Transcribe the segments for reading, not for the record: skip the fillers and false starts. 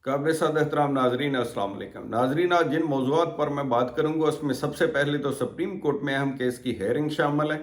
काबिल सद एहतराम नाजरीन अस्सलाम वालेकुम। नाजरीन, आज जिन मौज़ूआत पर मैं बात करूंगा उसमें सबसे पहले तो सुप्रीम कोर्ट में अहम केस की हेयरिंग शामिल है।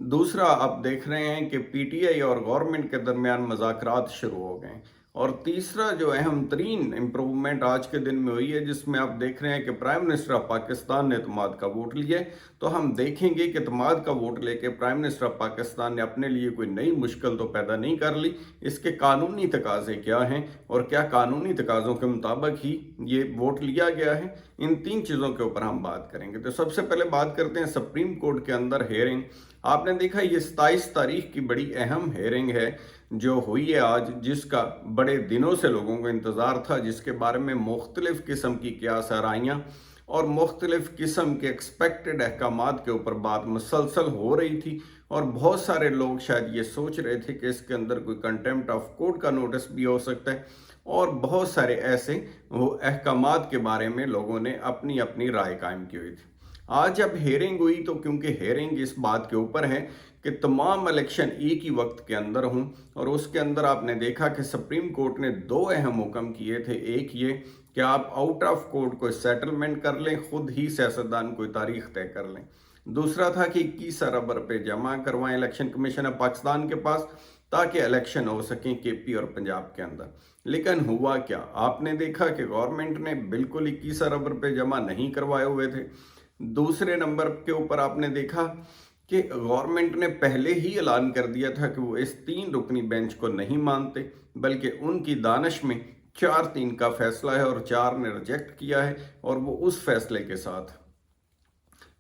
दूसरा, आप देख रहे हैं कि पीटीआई और गवर्नमेंट के दरमियान मुज़ाकरात शुरू हो गए। और तीसरा जो अहम तरीन इम्प्रूवमेंट आज के दिन में हुई है, जिसमें आप देख रहे हैं कि प्राइम मिनिस्टर ऑफ पाकिस्तान ने इत्मीद का वोट लिया है। तो हम देखेंगे कि इत्मीद का वोट लेके प्राइम मिनिस्टर ऑफ पाकिस्तान ने अपने लिए कोई नई मुश्किल तो पैदा नहीं कर ली। इसके कानूनी तकाजे क्या हैं और क्या कानूनी तकाज़ों के मुताबिक ही ये वोट लिया गया है, इन तीन चीज़ों के ऊपर हम बात करेंगे। तो सबसे पहले बात करते हैं सुप्रीम कोर्ट के अंदर हेयरिंग। आपने देखा ये 27 तारीख की बड़ी अहम हेयरिंग है जो हुई है आज, जिसका बड़े दिनों से लोगों को इंतज़ार था, जिसके बारे में मुख्तलिफ़ किस्म की क़यास आराइयाँ और मुख्तलिफ़ किस्म के एक्सपेक्टेड अहकामात के ऊपर बात मुसलसल हो रही थी। और बहुत सारे लोग शायद ये सोच रहे थे कि इसके अंदर कोई कंटेम्प्ट ऑफ कोर्ट का नोटिस भी हो सकता है, और बहुत सारे ऐसे वो अहकामात के बारे में लोगों ने अपनी अपनी राय कायम की हुई थी। आज जब हेयरिंग हुई तो क्योंकि हेयरिंग इस बात के ऊपर है कि तमाम इलेक्शन एक ही वक्त के अंदर हों, और उसके अंदर आपने देखा कि सुप्रीम कोर्ट ने दो अहम हुक्म किए थे। एक ये कि आप आउट ऑफ कोर्ट कोई सेटलमेंट कर लें, खुद ही सियासतदान कोई तारीख तय कर लें। दूसरा था कि 21 अरब रुपये जमा करवाएं इलेक्शन कमीशन ऑफ पाकिस्तान के पास, ताकि इलेक्शन हो सकें केपी और पंजाब के अंदर। लेकिन हुआ क्या, आपने देखा कि गवर्नमेंट ने बिल्कुल 21 अरब रुपये जमा नहीं करवाए हुए थे। दूसरे नंबर के ऊपर आपने देखा कि गवर्नमेंट ने पहले ही ऐलान कर दिया था कि वो इस 3 रुकनी बेंच को नहीं मानते, बल्कि उनकी दानिश में 4-3 का फैसला है और 4 ने रिजेक्ट किया है, और वो उस फैसले के साथ।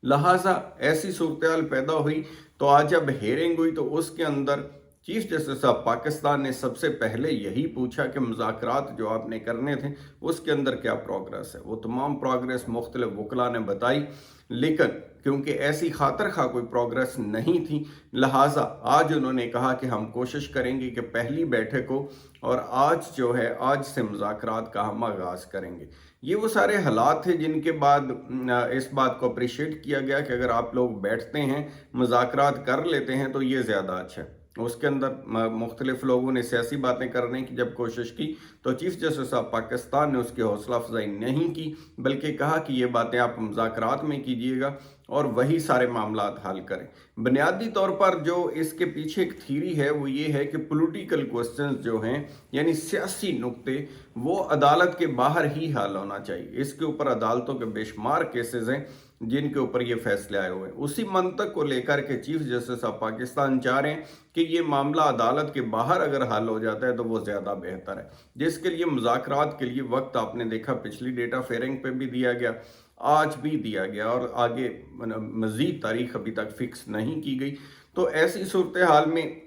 लिहाजा ऐसी सूरत पैदा हुई। तो आज जब हेयरिंग हुई तो उसके अंदर चीफ जस्टिस ऑफ पाकिस्तान ने सबसे पहले यही पूछा कि मुज़ाकरात जो आपने करने थे उसके अंदर क्या प्रोग्रेस है। वो तमाम प्रोग्रेस मुख्तलिफ वकला ने बताई, लेकिन क्योंकि ऐसी खातर खा कोई प्रोग्रेस नहीं थी, लिहाजा आज उन्होंने कहा कि हम कोशिश करेंगे कि पहली बैठक हो, और आज जो है आज से मुज़ाकरात का हम आगाज़ करेंगे। ये वो सारे हालात थे जिनके बाद इस बात को अप्रिशिएट किया गया कि अगर आप लोग बैठते हैं, मुज़ाकरात कर लेते हैं तो ये ज़्यादा अच्छा है। उसके अंदर मुख्तलिफ लोगों ने सियासी बातें करने की जब कोशिश की तो चीफ जस्टिस ऑफ पाकिस्तान ने उसकी हौसला अफजाई नहीं की, बल्कि कहा कि ये बातें आप मुज़ाकरात में कीजिएगा और वही सारे मामलात हल करें। बुनियादी तौर पर जो इसके पीछे एक थीरी है वो ये है कि पॉलिटिकल क्वेश्चंस जो हैं, यानी सियासी नुक्ते, वो अदालत के बाहर ही हल होना चाहिए। इसके ऊपर अदालतों के बेशुमार केसेस हैं जिनके ऊपर ये फैसले आए हुए हैं। उसी मंतक को लेकर के चीफ जस्टिस ऑफ पाकिस्तान चाह रहे हैं कि ये मामला अदालत के बाहर अगर हल हो जाता है तो वो ज़्यादा बेहतर है, जिसके लिए मुज़ाकरात के लिए वक्त आपने देखा पिछली डेटा फेयरिंग पे भी दिया गया, आज भी दिया गया, और आगे मज़ीद तारीख अभी तक फिक्स नहीं की गई। तो ऐसी सूरत हाल में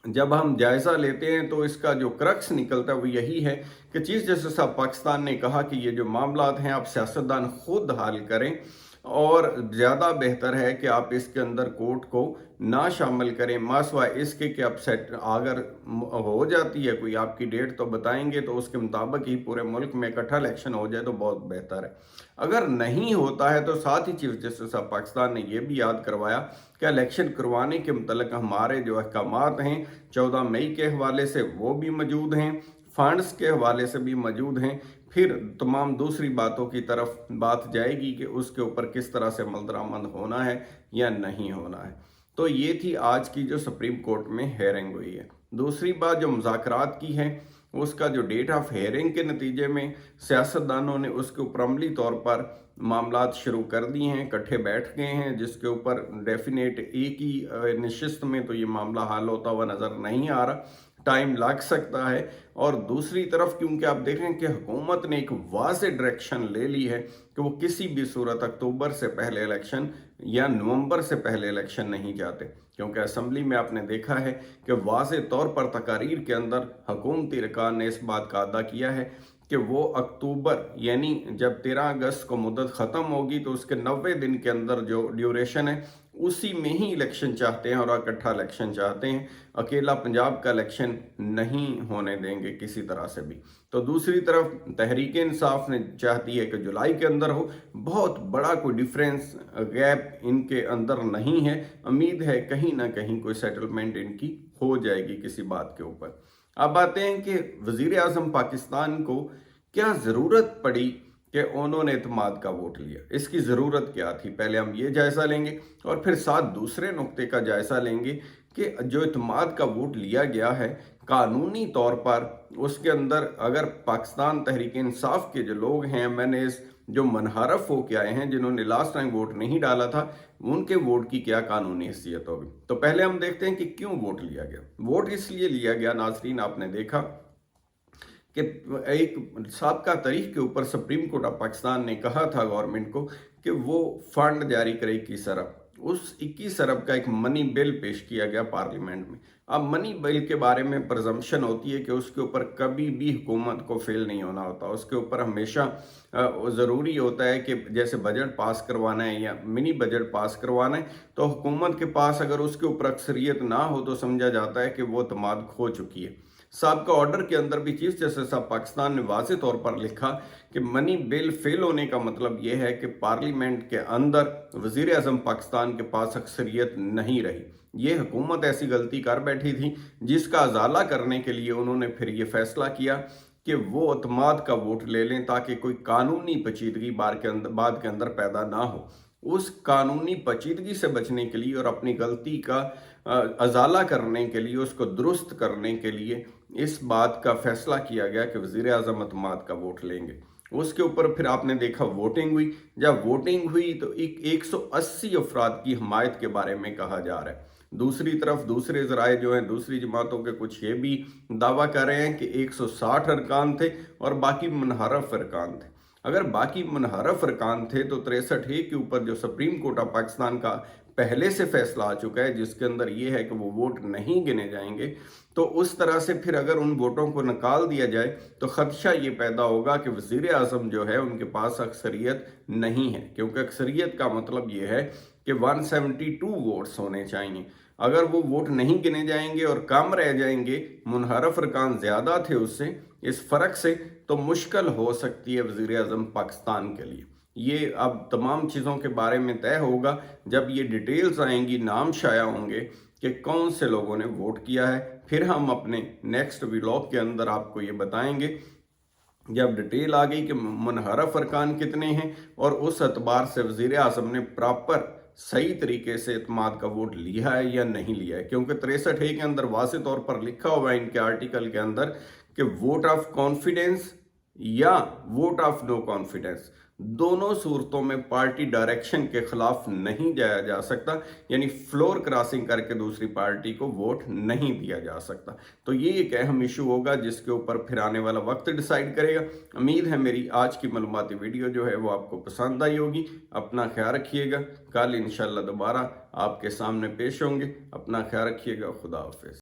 जब हम जायज़ा लेते हैं तो इसका जो क्रक्स निकलता है वो यही है कि चीफ जस्टिस ऑफ पाकिस्तान ने कहा कि ये जो मामलात हैं आप सियासतदान खुद हल करें, और ज़्यादा बेहतर है कि आप इसके अंदर कोर्ट को ना शामिल करें। मासवा इसके कि आप सेट अगर हो जाती है कोई आपकी डेट तो बताएंगे, तो उसके मुताबिक ही पूरे मुल्क में इकट्ठा इलेक्शन हो जाए तो बहुत बेहतर है। अगर नहीं होता है तो साथ ही चीफ जस्टिस ऑफ पाकिस्तान ने यह भी याद करवाया कि इलेक्शन करवाने के मतलब हमारे जो अहकामात हैं 14 मई के हवाले से वो भी मौजूद हैं, फंड्स के हवाले से भी मौजूद हैं, फिर तमाम दूसरी बातों की तरफ बात जाएगी कि उसके ऊपर किस तरह से अमल होना है या नहीं होना है। तो ये थी आज की जो सुप्रीम कोर्ट में हेयरिंग हुई है। दूसरी बात जो मुज़ाकरात की है, उसका जो डेट ऑफ हेयरिंग के नतीजे में सियासतदानों ने उसके ऊपर अमली तौर पर मामलात शुरू कर दिए हैं, इकट्ठे बैठ गए हैं, जिसके ऊपर डेफिनेट एक ही नशिस्त में तो ये मामला हल होता हुआ नज़र नहीं आ रहा, टाइम लग सकता है। और दूसरी तरफ क्योंकि आप देखें कि हुकूमत ने एक वाज़ेह डायरेक्शन ले ली है कि वो किसी भी सूरत अक्टूबर से पहले इलेक्शन या नवंबर से पहले इलेक्शन नहीं चाहते, क्योंकि असम्बली में आपने देखा है कि वाज़ेह तौर पर तकारीर के अंदर हुकूमती अरकान ने इस बात का अदा किया है कि वो अक्टूबर, यानी जब 13 अगस्त को मुद्दत ख़त्म होगी तो उसके 90 दिन के अंदर जो ड्यूरेशन है उसी में ही इलेक्शन चाहते हैं और इकट्ठा इलेक्शन चाहते हैं। अकेला पंजाब का इलेक्शन नहीं होने देंगे किसी तरह से भी। तो दूसरी तरफ तहरीक इंसाफ ने चाहती है कि जुलाई के अंदर हो। बहुत बड़ा कोई डिफरेंस गैप इनके अंदर नहीं है। उम्मीद है कहीं ना कहीं कोई सेटलमेंट इनकी हो जाएगी किसी बात के ऊपर। अब आते हैं कि वज़ीर आज़म पाकिस्तान को क्या ज़रूरत पड़ी कि उन्होंने इत्मीद का वोट लिया? इसकी ज़रूरत क्या थी? पहले हम ये जायज़ा लेंगे और फिर साथ दूसरे नुक्ते का जायज़ा लेंगे कि जो इत्मीद का वोट लिया गया है, कानूनी तौर पर उसके अंदर अगर पाकिस्तान तहरीक इंसाफ के जो लोग हैं, MNAs जो मनहरफ होके आए हैं, जिन्होंने लास्ट टाइम वोट नहीं डाला था, उनके वोट की क्या कानूनी हैसियत होगी। तो पहले हम देखते हैं कि क्यों वोट लिया गया। वोट इसलिए लिया गया, नाज़रीन, आपने देखा कि एक साबका तारीख के ऊपर सुप्रीम कोर्ट ऑफ पाकिस्तान ने कहा था गवर्नमेंट को कि वो फंड जारी करे 21 अरब। उस 21 अरब का एक मनी बिल पेश किया गया पार्लियामेंट में। अब मनी बिल के बारे में प्रजम्पशन होती है कि उसके ऊपर कभी भी हुकूमत को फेल नहीं होना होता, उसके ऊपर हमेशा ज़रूरी होता है कि जैसे बजट पास करवाना है या मिनी बजट पास करवाना है, तो हुकूमत के पास अगर उसके ऊपर अक्सरियत ना हो तो समझा जाता है कि वो तमाद खो चुकी है। साहब ऑर्डर के अंदर भी चीफ जस्टिस साहब पाकिस्तान ने वाज़े तौर पर लिखा कि मनी बिल फेल होने का मतलब यह है कि पार्लियामेंट के अंदर वज़ीर आज़म पाकिस्तान के पास अक्सरियत नहीं रही। ये हुकूमत ऐसी गलती कर बैठी थी जिसका अजाला करने के लिए उन्होंने फिर ये फैसला किया कि वो अतमाद का वोट ले लें ताकि कोई कानूनी पेचीदगी बाद के अंदर पैदा ना हो। उस कानूनी पेचीदगी से बचने के लिए और अपनी गलती का अजाला करने के लिए, उसको दुरुस्त करने के लिए इस बात का फैसला किया गया कि वज़ीर आज़म अतमाद का वोट लेंगे। उसके ऊपर फिर आपने देखा वोटिंग हुई। जब वोटिंग हुई तो 180 अफराद की हमायत के बारे में कहा जा रहा है। दूसरी तरफ दूसरे ज़राए जो हैं, दूसरी जमातों के कुछ ये भी दावा कर रहे हैं कि 160 अरकान थे और बाकी मुनहरफ अरकान थे। अगर बाकी मुनहरफ अरकान थे तो 63A के ऊपर जो सुप्रीम कोर्ट ऑफ पाकिस्तान का पहले से फैसला आ चुका है, जिसके अंदर ये है कि वो वोट नहीं गिने जाएंगे, तो उस तरह से फिर अगर उन वोटों को निकाल दिया जाए तो ख़दशा ये पैदा होगा कि वज़ीर आज़म जो है उनके पास अक्सरियत नहीं है, क्योंकि अक्सरियत का मतलब ये है कि 172 वोट्स होने चाहिए। अगर वो वोट नहीं गिने जाएंगे और कम रह जाएंगे, मुनहरफ अरकान ज़्यादा थे उससे, इस फ़र्क से, तो मुश्किल हो सकती है वज़ीर आज़म पाकिस्तान के लिए। ये अब तमाम चीज़ों के बारे में तय होगा जब ये डिटेल्स आएंगी, नाम शाया होंगे कि कौन से लोगों ने वोट किया है। फिर हम अपने नेक्स्ट व्लॉग के अंदर आपको ये बताएंगे जब डिटेल आ गई कि मुनहरफ अरकान कितने हैं और उस एतबार से वज़ीर आज़म ने प्रॉपर सही तरीके से इत्मीद का वोट लिया है या नहीं लिया है। क्योंकि 63A के अंदर वाज़े तौर पर लिखा हुआ है इनके आर्टिकल के अंदर कि वोट ऑफ कॉन्फिडेंस या वोट ऑफ नो कॉन्फिडेंस, दोनों सूरतों में पार्टी डायरेक्शन के खिलाफ नहीं जाया जा सकता, यानी फ्लोर क्रॉसिंग करके दूसरी पार्टी को वोट नहीं दिया जा सकता। तो ये एक अहम इशू होगा जिसके ऊपर फिर आने वाला वक्त डिसाइड करेगा। उम्मीद है मेरी आज की मालूमाती वीडियो जो है वो आपको पसंद आई होगी। अपना ख्याल रखिएगा, कल इंशाल्लाह दोबारा आपके सामने पेश होंगे। अपना ख्याल रखिएगा। खुदा हाफिज़।